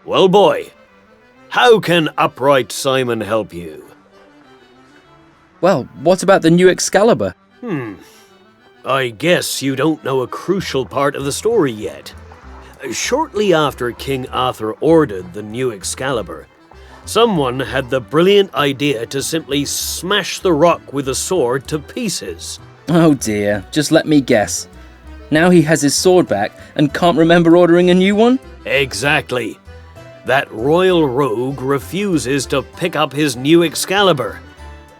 Well, boy, how can Upright Simon help you? Well, what about the new Excalibur? I guess you don't know a crucial part of the story yet. Shortly after King Arthur ordered the new Excalibur, someone had the brilliant idea to simply smash the rock with a sword to pieces. Oh dear, just let me guess. Now he has his sword back and can't remember ordering a new one? Exactly. That royal rogue refuses to pick up his new Excalibur.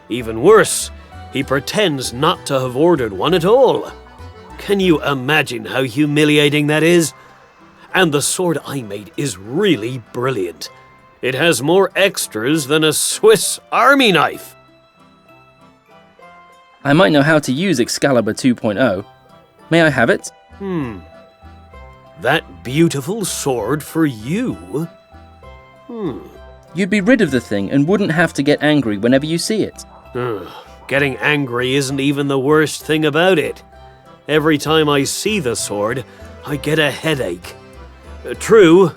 Even worse, he pretends not to have ordered one at all. Can you imagine how humiliating that is? And the sword I made is really brilliant. It has more extras than a Swiss army knife. I might know how to use Excalibur 2.0. May I have it? That beautiful sword for you? You'd be rid of the thing and wouldn't have to get angry whenever you see it. Getting angry isn't even the worst thing about it. Every time I see the sword, I get a headache. True,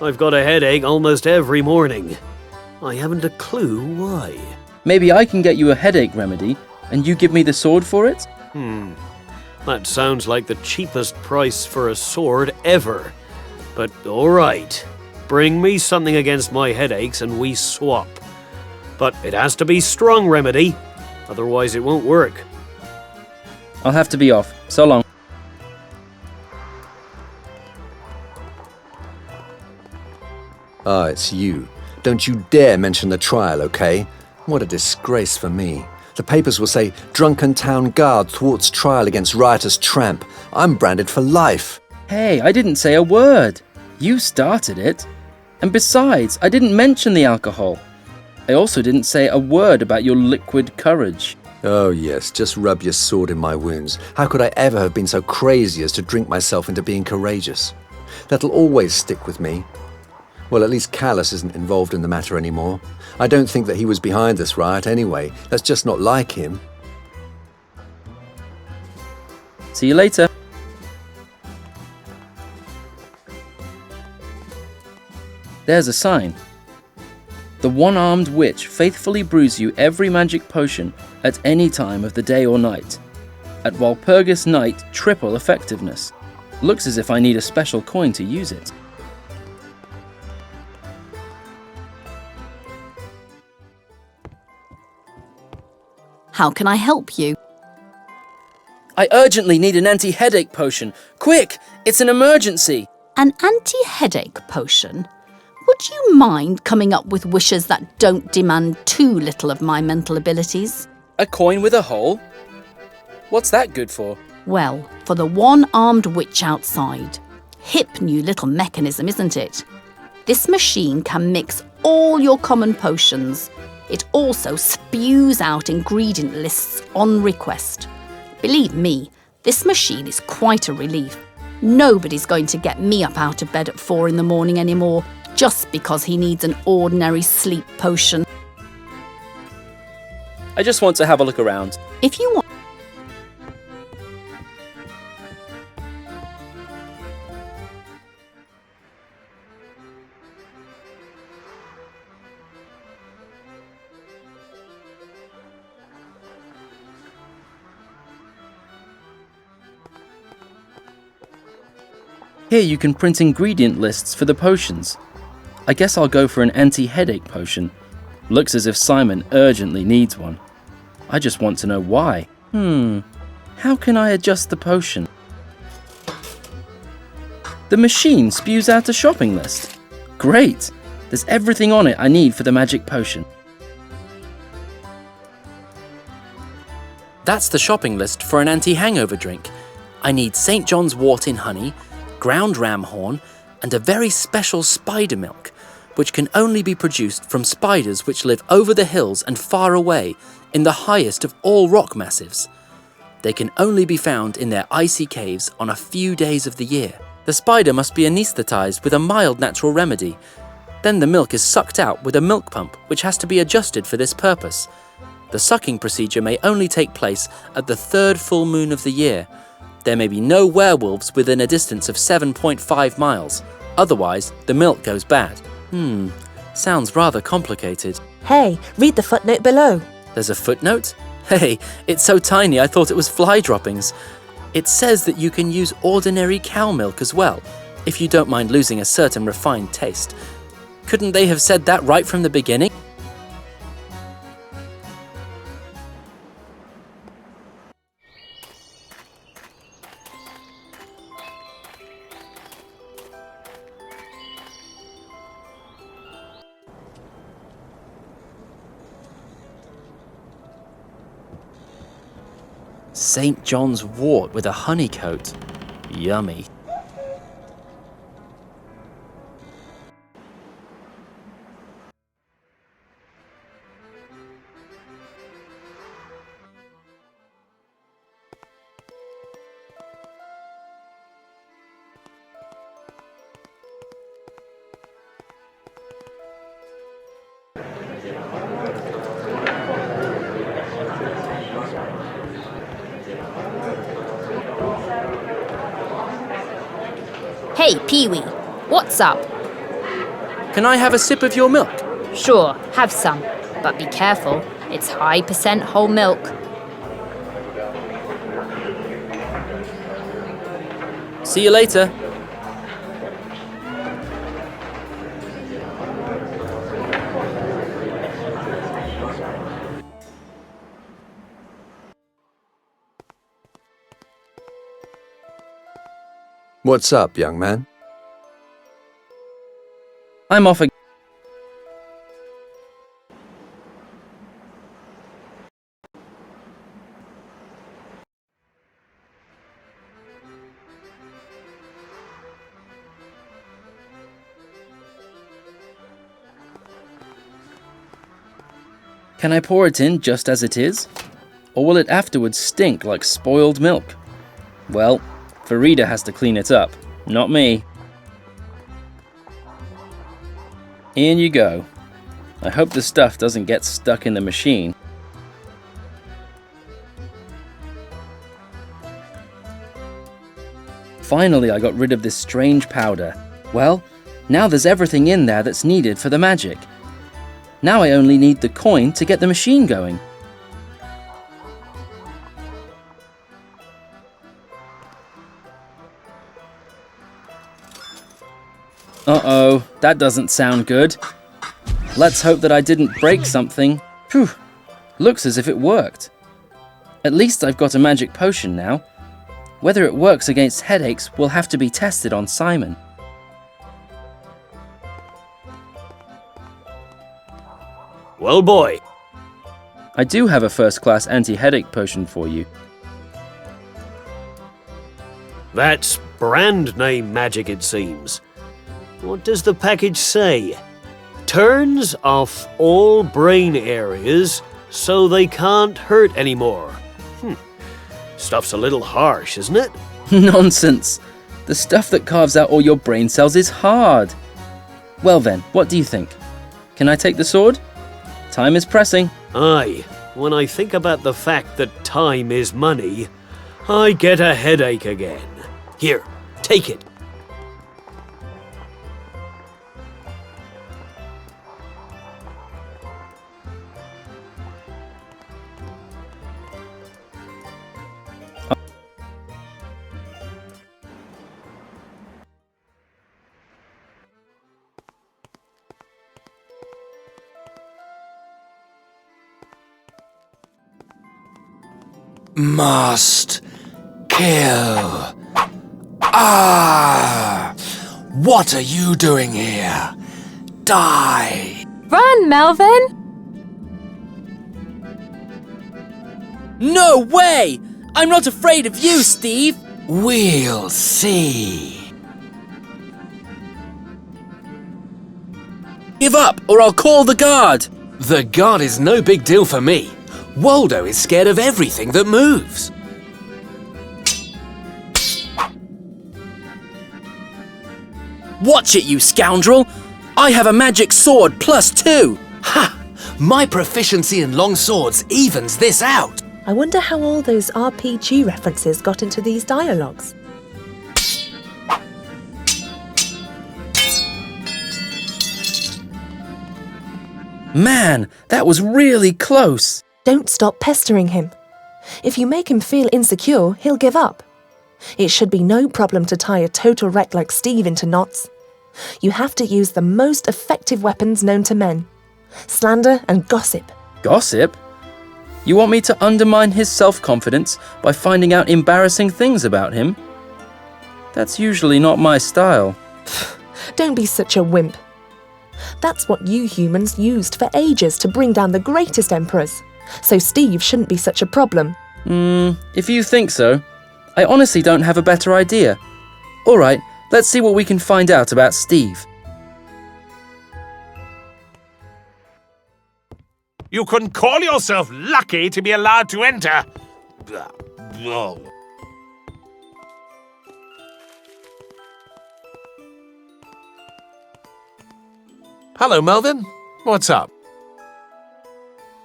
I've got a headache almost every morning. I haven't a clue why. Maybe I can get you a headache remedy and you give me the sword for it? That sounds like the cheapest price for a sword ever. But alright, bring me something against my headaches and we swap. But it has to be strong remedy, otherwise it won't work. I'll have to be off. So long. Ah, it's you. Don't you dare mention the trial, okay? What a disgrace for me. The papers will say, drunken town guard thwarts trial against riotous tramp. I'm branded for life. Hey, I didn't say a word. You started it. And besides, I didn't mention the alcohol. I also didn't say a word about your liquid courage. Oh yes, just rub your sword in my wounds. How could I ever have been so crazy as to drink myself into being courageous? That'll always stick with me. Well, at least Callus isn't involved in the matter anymore. I don't think that he was behind this riot anyway. That's just not like him. See you later. There's a sign. The one-armed witch faithfully brews you every magic potion at any time of the day or night. At Walpurgis Night, triple effectiveness. Looks as if I need a special coin to use it. How can I help you? I urgently need an anti-headache potion. Quick! It's an emergency! An anti-headache potion? Would you mind coming up with wishes that don't demand too little of my mental abilities? A coin with a hole? What's that good for? Well, for the one-armed witch outside. Hip new little mechanism, isn't it? This machine can mix all your common potions. It also spews out ingredient lists on request. Believe me, this machine is quite a relief. Nobody's going to get me up out of bed at 4 in the morning anymore just because he needs an ordinary sleep potion. I just want to have a look around. If you want... Here you can print ingredient lists for the potions. I guess I'll go for an anti-headache potion. Looks as if Simon urgently needs one. I just want to know why. How can I adjust the potion? The machine spews out a shopping list. Great! There's everything on it I need for the magic potion. That's the shopping list for an anti-hangover drink. I need St. John's wort in honey, ground ram horn, and a very special spider milk, which can only be produced from spiders which live over the hills and far away in the highest of all rock massives. They can only be found in their icy caves on a few days of the year. The spider must be anesthetized with a mild natural remedy. Then the milk is sucked out with a milk pump which has to be adjusted for this purpose. The sucking procedure may only take place at the 3rd full moon of the year. There may be no werewolves within a distance of 7.5 miles. Otherwise, the milk goes bad. Sounds rather complicated. Hey, read the footnote below. There's a footnote? Hey, it's so tiny I thought it was fly droppings. It says that you can use ordinary cow milk as well, if you don't mind losing a certain refined taste. Couldn't they have said that right from the beginning? St. John's wort with a honeycoat. Yummy. Hey, Pee-wee, what's up? Can I have a sip of your milk? Sure, have some, but be careful. It's high percent whole milk. See you later. What's up, young man? I'm off again. Can I pour it in just as it is? Or will it afterwards stink like spoiled milk? Well, Farida has to clean it up, not me. In you go. I hope the stuff doesn't get stuck in the machine. Finally, I got rid of this strange powder. Well, now there's everything in there that's needed for the magic. Now I only need the coin to get the machine going. Uh-oh, that doesn't sound good. Let's hope that I didn't break something. Phew, looks as if it worked. At least I've got a magic potion now. Whether it works against headaches will have to be tested on Simon. Well, boy. I do have a first-class anti-headache potion for you. That's brand name magic, it seems. What does the package say? Turns off all brain areas so they can't hurt anymore. Stuff's a little harsh, isn't it? Nonsense! The stuff that carves out all your brain cells is hard. Well then, what do you think? Can I take the sword? Time is pressing. Aye, when I think about the fact that time is money, I get a headache again. Here, take it. Must kill. Ah! What are you doing here? Die! Run, Melvin! No way! I'm not afraid of you, Steve! We'll see. Give up, or I'll call the guard! The guard is no big deal for me. Waldo is scared of everything that moves. Watch it, you scoundrel! I have a magic sword +2! Ha! My proficiency in long swords evens this out. I wonder how all those RPG references got into these dialogues. Man, that was really close. Don't stop pestering him. If you make him feel insecure, he'll give up. It should be no problem to tie a total wreck like Steve into knots. You have to use the most effective weapons known to men: slander and gossip. Gossip? You want me to undermine his self-confidence by finding out embarrassing things about him? That's usually not my style. Don't be such a wimp. That's what you humans used for ages to bring down the greatest emperors. So Steve shouldn't be such a problem. If you think so, I honestly don't have a better idea. All right, let's see what we can find out about Steve. You can call yourself lucky to be allowed to enter. Hello, Melvin. What's up?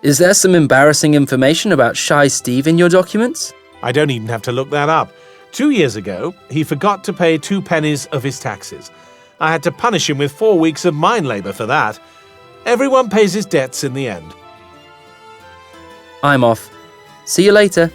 Is there some embarrassing information about Shy Steve in your documents? I don't even have to look that up. 2 years ago, he forgot to pay 2 pennies of his taxes. I had to punish him with 4 weeks of mine labour for that. Everyone pays his debts in the end. I'm off. See you later.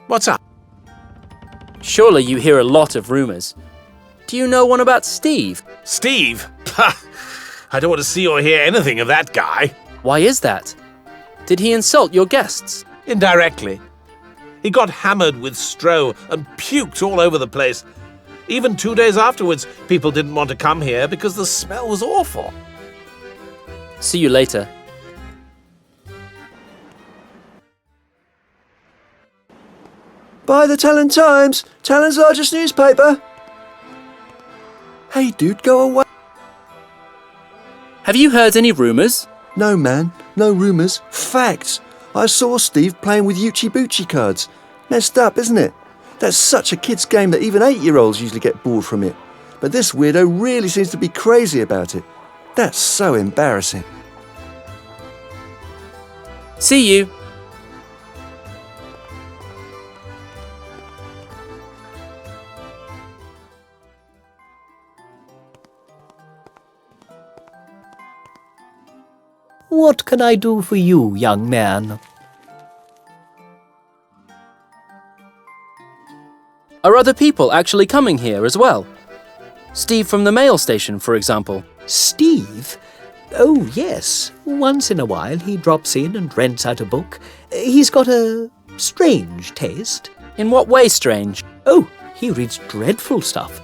What's up? Surely you hear a lot of rumours. Do you know one about Steve? Steve? Pah! I don't want to see or hear anything of that guy. Why is that? Did he insult your guests? Indirectly. He got hammered with straw and puked all over the place. Even 2 days afterwards, people didn't want to come here because the smell was awful. See you later. Buy the Talon Times, Talon's largest newspaper. Hey, dude, go away. Have you heard any rumours? No, man, no rumours. Facts. I saw Steve playing with Yuchi Buchi cards. Messed up, isn't it? That's such a kid's game that even 8-year-olds usually get bored from it. But this weirdo really seems to be crazy about it. That's so embarrassing. See you. What can I do for you, young man? Are other people actually coming here as well? Steve from the mail station, for example. Steve? Oh, yes. Once in a while he drops in and rents out a book. He's got a strange taste. In what way strange? Oh, he reads dreadful stuff.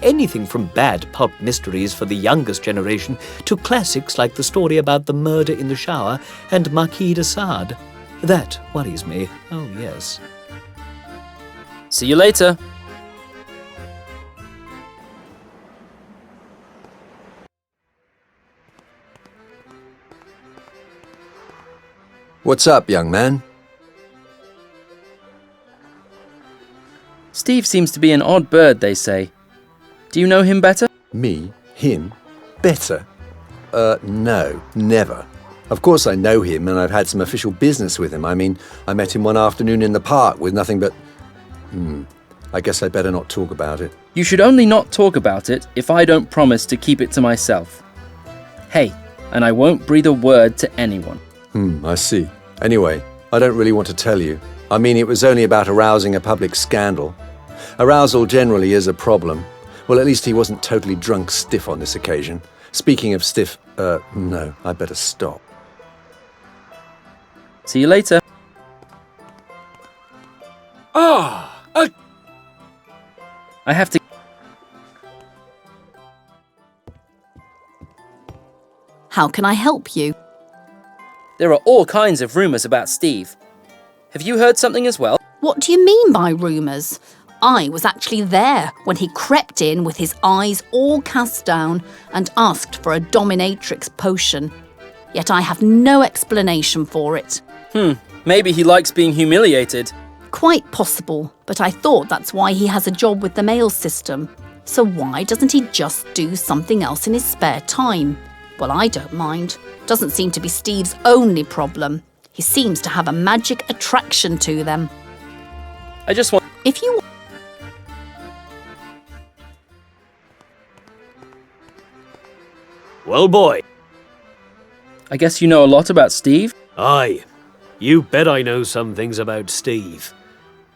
Anything from bad pulp mysteries for the youngest generation to classics like the story about the murder in the shower and Marquis de Sade. That worries me. Oh, yes. See you later. What's up, young man? Steve seems to be an odd bird, they say. Do you know him better? Me? Him? Better? No, never. Of course I know him and I've had some official business with him. I mean, I met him one afternoon in the park with nothing but... I guess I'd better not talk about it. You should only not talk about it if I don't promise to keep it to myself. Hey, and I won't breathe a word to anyone. I see. Anyway, I don't really want to tell you. I mean, it was only about arousing a public scandal. Arousal generally is a problem. Well, at least he wasn't totally drunk stiff on this occasion. Speaking of stiff, no, I better stop. See you later. I have to... How can I help you? There are all kinds of rumours about Steve. Have you heard something as well? What do you mean by rumours? I was actually there when he crept in with his eyes all cast down and asked for a dominatrix potion. Yet I have no explanation for it. Maybe he likes being humiliated. Quite possible, but I thought that's why he has a job with the mail system. So why doesn't he just do something else in his spare time? Well, I don't mind. Doesn't seem to be Steve's only problem. He seems to have a magic attraction to them. I just want... If you... Well, boy. I guess you know a lot about Steve? Aye. You bet I know some things about Steve.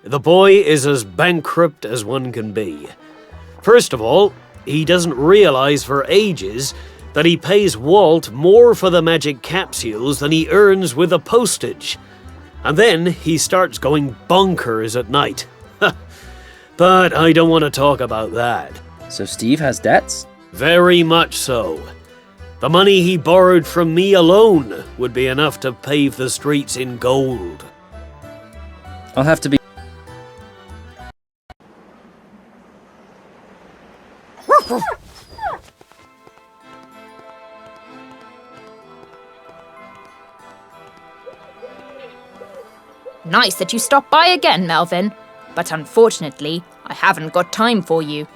The boy is as bankrupt as one can be. First of all, he doesn't realize for ages that he pays Walt more for the magic capsules than he earns with the postage. And then he starts going bonkers at night. But I don't want to talk about that. So Steve has debts? Very much so. The money he borrowed from me alone would be enough to pave the streets in gold. I'll have to be... Nice that you stopped by again, Melvin. But unfortunately, I haven't got time for you.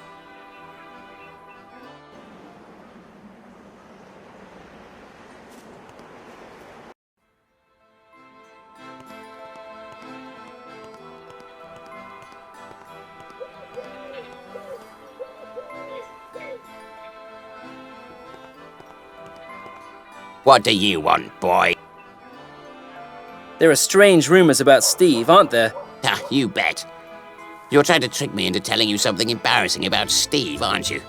What do you want, boy? There are strange rumours about Steve, aren't there? Ah, you bet. You're trying to trick me into telling you something embarrassing about Steve, aren't you?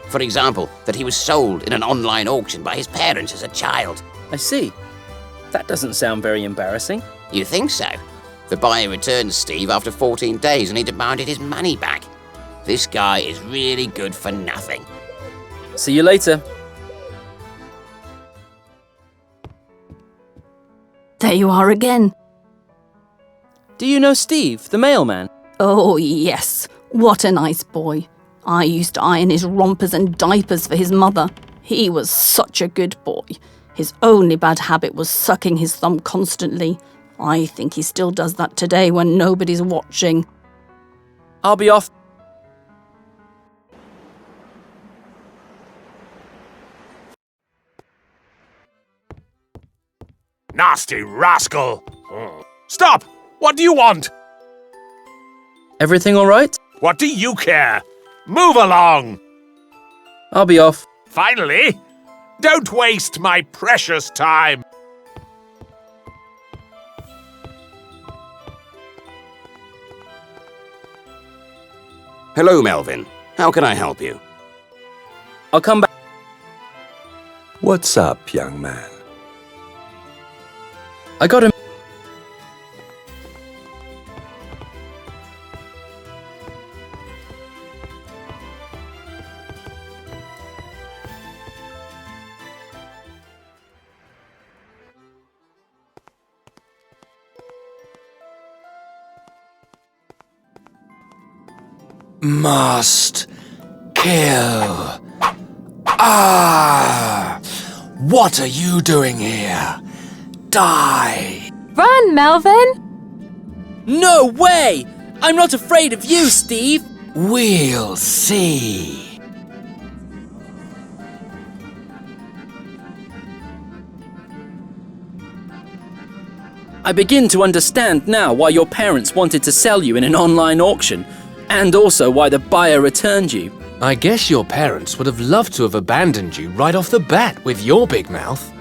For example, that he was sold in an online auction by his parents as a child. I see. That doesn't sound very embarrassing. You think so? The buyer returned Steve after 14 days and he demanded his money back. This guy is really good for nothing. See you later. There you are again. Do you know Steve, the mailman? Oh, yes. What a nice boy. I used to iron his rompers and diapers for his mother. He was such a good boy. His only bad habit was sucking his thumb constantly. I think he still does that today when nobody's watching. I'll be off. Nasty rascal! Stop! What do you want? Everything all right? What do you care? Move along! I'll be off. Finally! Don't waste my precious time! Hello, Melvin. How can I help you? I'll come back. What's up, young man? I got him. Must kill. Ah! What are you doing here? Die! Run, Melvin! No way! I'm not afraid of you, Steve! We'll see. I begin to understand now why your parents wanted to sell you in an online auction, and also why the buyer returned you. I guess your parents would have loved to have abandoned you right off the bat with your big mouth.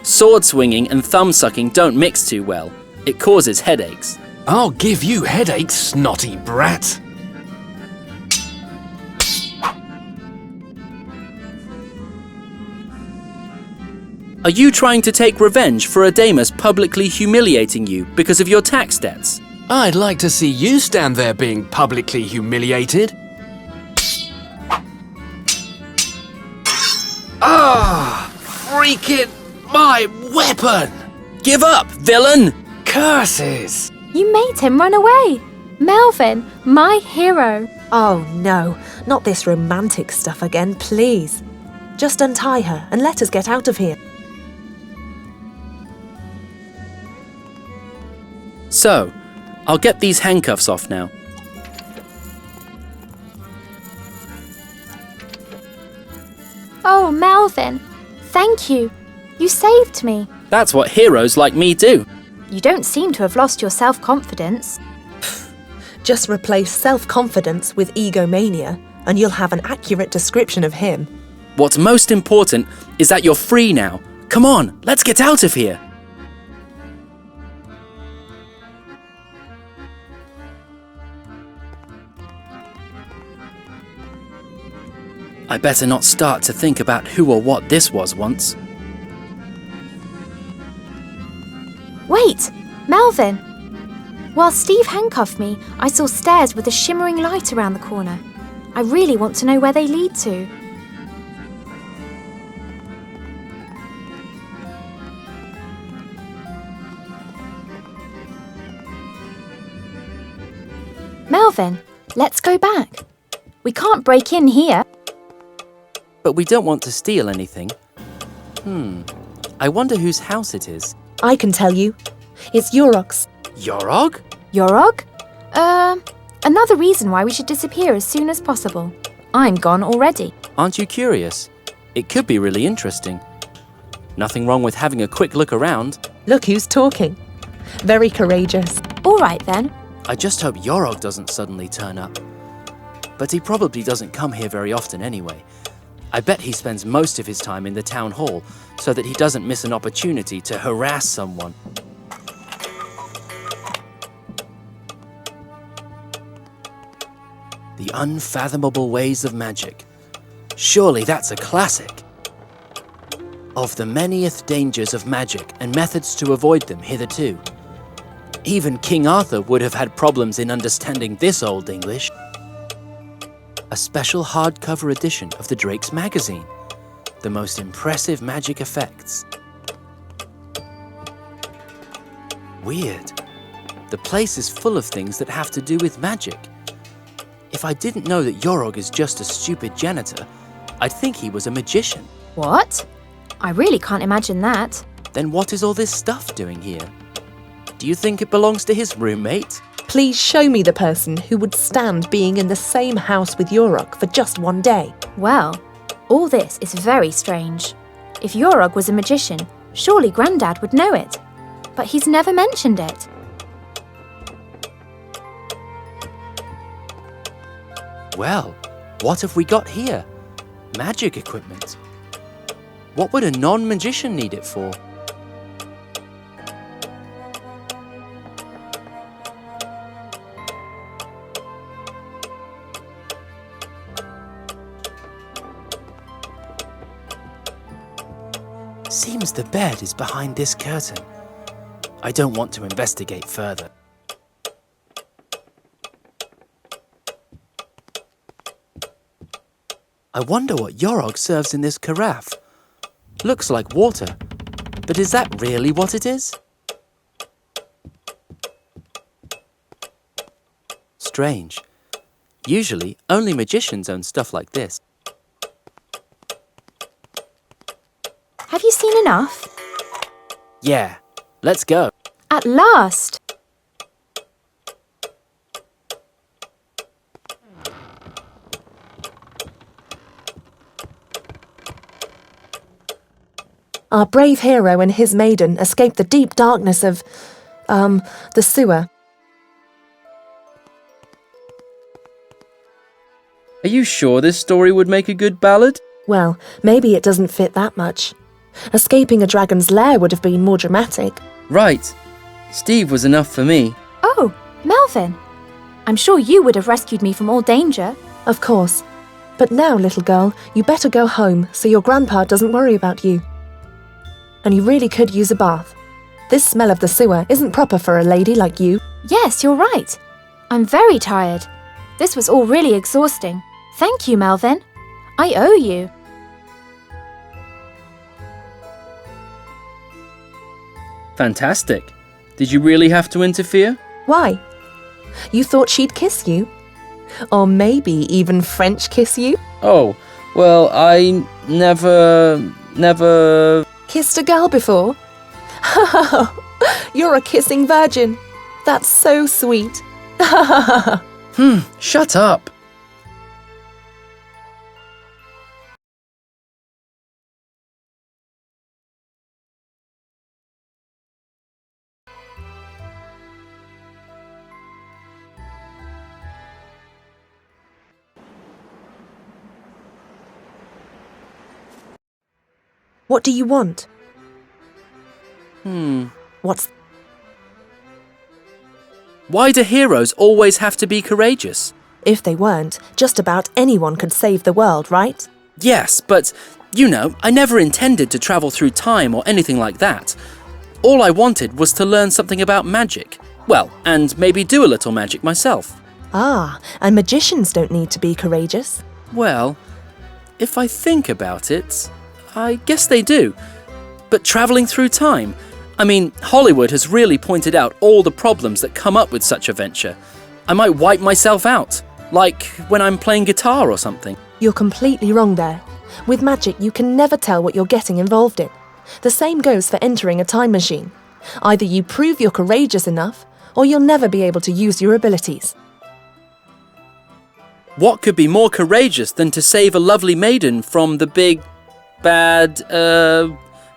Sword swinging and thumb sucking don't mix too well. It causes headaches. I'll give you headaches, snotty brat. Are you trying to take revenge for Adamus publicly humiliating you because of your tax debts? I'd like to see you stand there being publicly humiliated. Ah! Freaking my weapon! Give up, villain! Curses! You made him run away. Melvin, my hero. Oh no, not this romantic stuff again, please. Just untie her and let us get out of here. So, I'll get these handcuffs off now. Oh, Melvin, thank you. You saved me. That's what heroes like me do. You don't seem to have lost your self-confidence. Just replace self-confidence with egomania, and you'll have an accurate description of him. What's most important is that you're free now. Come on, let's get out of here. I better not start to think about who or what this was once. Wait, Melvin! While Steve handcuffed me, I saw stairs with a shimmering light around the corner. I really want to know where they lead to. Melvin, let's go back. We can't break in here. But we don't want to steal anything. I wonder whose house it is. I can tell you. It's Yorok's. Yorog? Yorog? Another reason why we should disappear as soon as possible. I'm gone already. Aren't you curious? It could be really interesting. Nothing wrong with having a quick look around. Look who's talking. Very courageous. All right then. I just hope Yorog doesn't suddenly turn up. But he probably doesn't come here very often anyway. I bet he spends most of his time in the town hall so that he doesn't miss an opportunity to harass someone. The Unfathomable Ways of Magic. Surely that's a classic. Of the manyeth dangers of magic and methods to avoid them hitherto. Even King Arthur would have had problems in understanding this old English. A special hardcover edition of the Drake's magazine. The most impressive magic effects. Weird. The place is full of things that have to do with magic. If I didn't know that Yorog is just a stupid janitor, I'd think he was a magician. What? I really can't imagine that. Then what is all this stuff doing here? Do you think it belongs to his roommate? Please show me the person who would stand being in the same house with Yorok for just one day. Well, all this is very strange. If Yorog was a magician, surely Grandad would know it. But he's never mentioned it. Well, what have we got here? Magic equipment. What would a non-magician need it for? Seems the bed is behind this curtain. I don't want to investigate further. I wonder what Yorog serves in this carafe. Looks like water, but is that really what it is? Strange. Usually, only magicians own stuff like this. Have you seen enough? Yeah, let's go. At last! Our brave hero and his maiden escaped the deep darkness of, the sewer. Are you sure this story would make a good ballad? Well, maybe it doesn't fit that much. Escaping a dragon's lair would have been more dramatic. Right. Steve was enough for me. Oh, Melvin! I'm sure you would have rescued me from all danger. Of course. But now, little girl, you better go home so your grandpa doesn't worry about you. And you really could use a bath. This smell of the sewer isn't proper for a lady like you. Yes, you're right. I'm very tired. This was all really exhausting. Thank you, Melvin. I owe you. Fantastic. Did you really have to interfere? Why? You thought she'd kiss you? Or maybe even French kiss you? Oh, well, I never... Kissed a girl before? You're a kissing virgin. That's so sweet. Shut up. What do you want? What's... Why do heroes always have to be courageous? If they weren't, just about anyone could save the world, right? Yes, but, I never intended to travel through time or anything like that. All I wanted was to learn something about magic. Well, and maybe do a little magic myself. Ah, and magicians don't need to be courageous. Well, if I think about it, I guess they do. But travelling through time? I mean, Hollywood has really pointed out all the problems that come up with such a venture. I might wipe myself out, like when I'm playing guitar or something. You're completely wrong there. With magic, you can never tell what you're getting involved in. The same goes for entering a time machine. Either you prove you're courageous enough, or you'll never be able to use your abilities. What could be more courageous than to save a lovely maiden from the big, bad,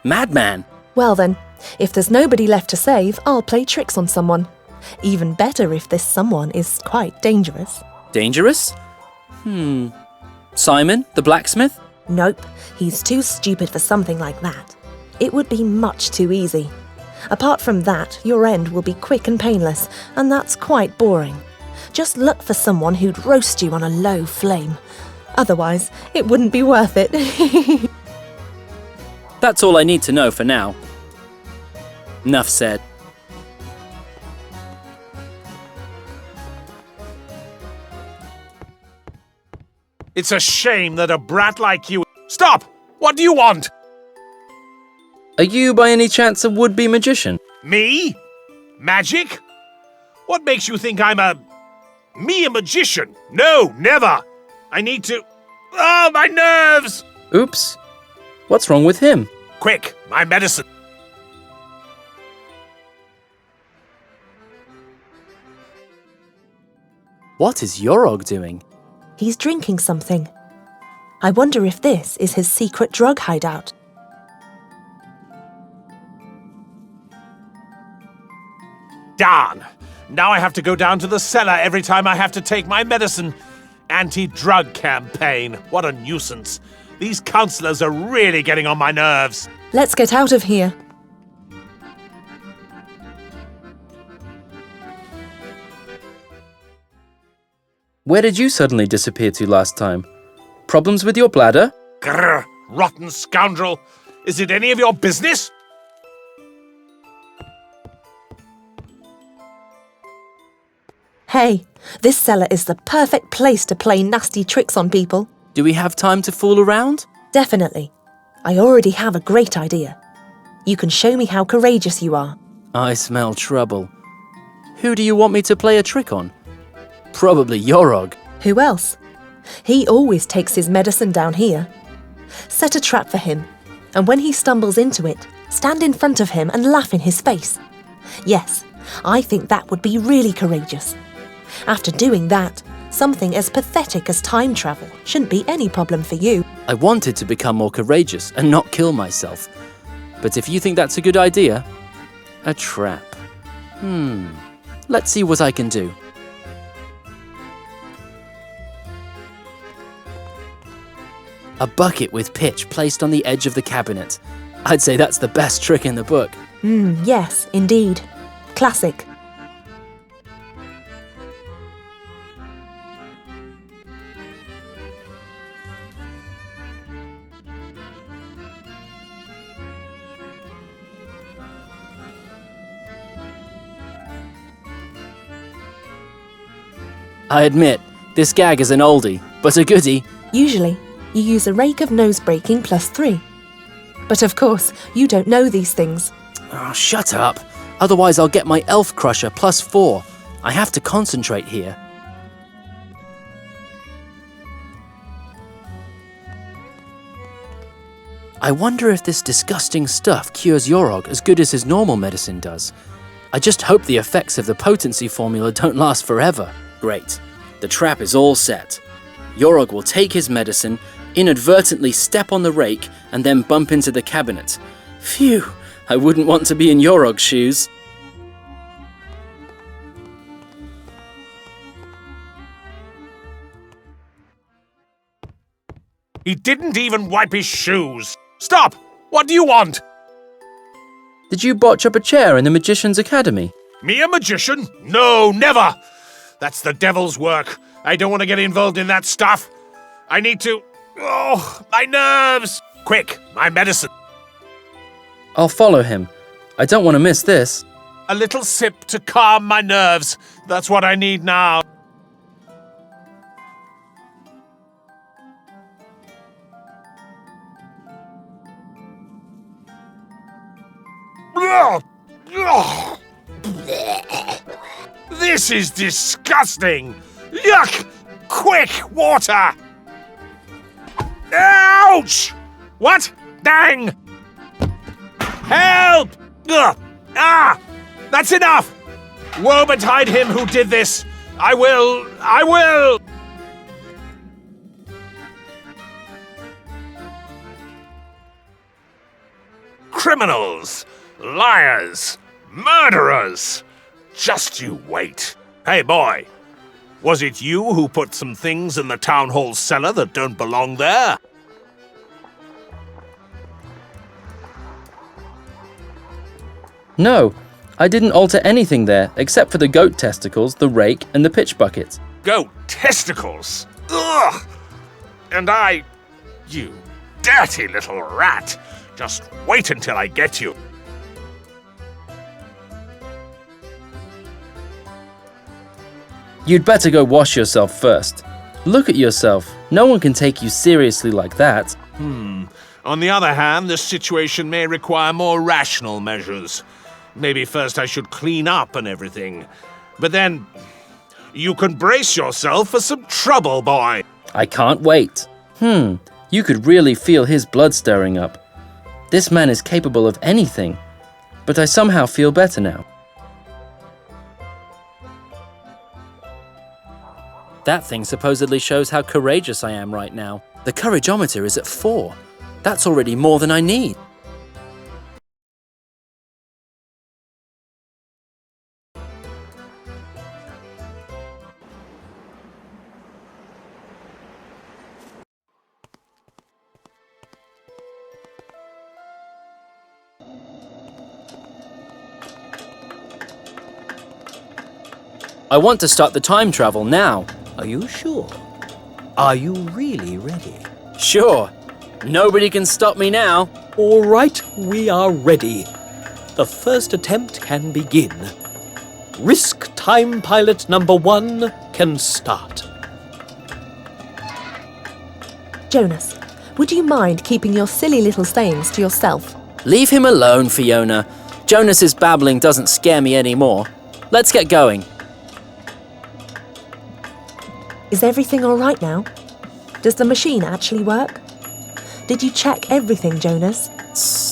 madman? Well then, if there's nobody left to save, I'll play tricks on someone. Even better if this someone is quite dangerous. Dangerous? Simon, the blacksmith? Nope, he's too stupid for something like that. It would be much too easy. Apart from that, your end will be quick and painless, and that's quite boring. Just look for someone who'd roast you on a low flame. Otherwise, it wouldn't be worth it. That's all I need to know for now. Enough said. It's a shame that a brat like you... Stop! What do you want? Are you by any chance a would-be magician? Me? Magic? What makes you think I'm a... Me a magician? No, never! I need to... Oh, my nerves! Oops. What's wrong with him? Quick, my medicine. What is Yorog doing? He's drinking something. I wonder if this is his secret drug hideout. Darn! Now I have to go down to the cellar every time I have to take my medicine. Anti-drug campaign. What a nuisance. These counsellors are really getting on my nerves. Let's get out of here. Where did you suddenly disappear to last time? Problems with your bladder? Grr, rotten scoundrel. Is it any of your business? Hey, this cellar is the perfect place to play nasty tricks on people. Do we have time to fool around? Definitely. I already have a great idea. You can show me how courageous you are. I smell trouble. Who do you want me to play a trick on? Probably Yorog. Who else? He always takes his medicine down here. Set a trap for him, and when he stumbles into it, stand in front of him and laugh in his face. Yes, I think that would be really courageous. After doing that, something as pathetic as time travel shouldn't be any problem for you. I wanted to become more courageous and not kill myself. But if you think that's a good idea, a trap. Let's see what I can do. A bucket with pitch placed on the edge of the cabinet. I'd say that's the best trick in the book. Yes, indeed. Classic. I admit, this gag is an oldie, but a goodie. Usually, you use a rake of nose breaking +3. But of course, you don't know these things. Oh, shut up. Otherwise I'll get my elf crusher +4. I have to concentrate here. I wonder if this disgusting stuff cures Yorog as good as his normal medicine does. I just hope the effects of the potency formula don't last forever. Great. The trap is all set. Yorog will take his medicine, inadvertently step on the rake, and then bump into the cabinet. Phew, I wouldn't want to be in Yorog's shoes. He didn't even wipe his shoes. Stop! What do you want? Did you botch up a chair in the Magician's Academy? Me a magician? No, never! That's the devil's work. I don't want to get involved in that stuff. I need to... Oh, my nerves! Quick, my medicine. I'll follow him. I don't want to miss this. A little sip to calm my nerves. That's what I need now. This is disgusting! Yuck! Quick, water! Ouch! What? Dang! Help! Ugh. Ah! That's enough! Woe betide him who did this! I will! Criminals! Liars! Murderers! Just you wait. Hey, boy. Was it you who put some things in the town hall cellar that don't belong there? No, I didn't alter anything there except for the goat testicles, the rake, and the pitch bucket. Goat testicles? Ugh! And you dirty little rat. Just wait until I get you. You'd better go wash yourself first. Look at yourself. No one can take you seriously like that. On the other hand, this situation may require more rational measures. Maybe first I should clean up and everything. But then, you can brace yourself for some trouble, boy. I can't wait. You could really feel his blood stirring up. This man is capable of anything. But I somehow feel better now. That thing supposedly shows how courageous I am right now. The courageometer is at 4. That's already more than I need. I want to start the time travel now. Are you sure? Are you really ready? Sure. Nobody can stop me now. All right, we are ready. The first attempt can begin. Risk time pilot number 1 can start. Jonas, would you mind keeping your silly little sayings to yourself? Leave him alone, Fiona. Jonas's babbling doesn't scare me anymore. Let's get going. Is everything all right now? Does the machine actually work? Did you check everything, Jonas?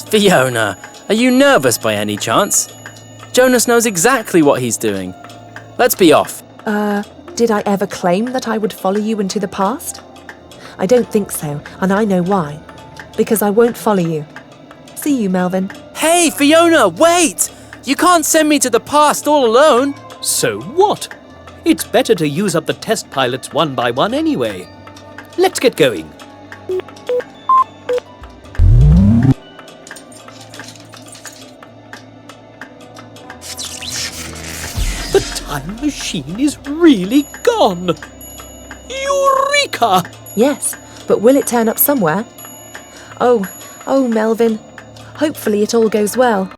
Fiona, are you nervous by any chance? Jonas knows exactly what he's doing. Let's be off. Did I ever claim that I would follow you into the past? I don't think so, and I know why. Because I won't follow you. See you, Melvin. Hey, Fiona, wait! You can't send me to the past all alone. So what? It's better to use up the test pilots one by one anyway. Let's get going. The time machine is really gone. Eureka! Yes, but will it turn up somewhere? Oh, Melvin. Hopefully it all goes well.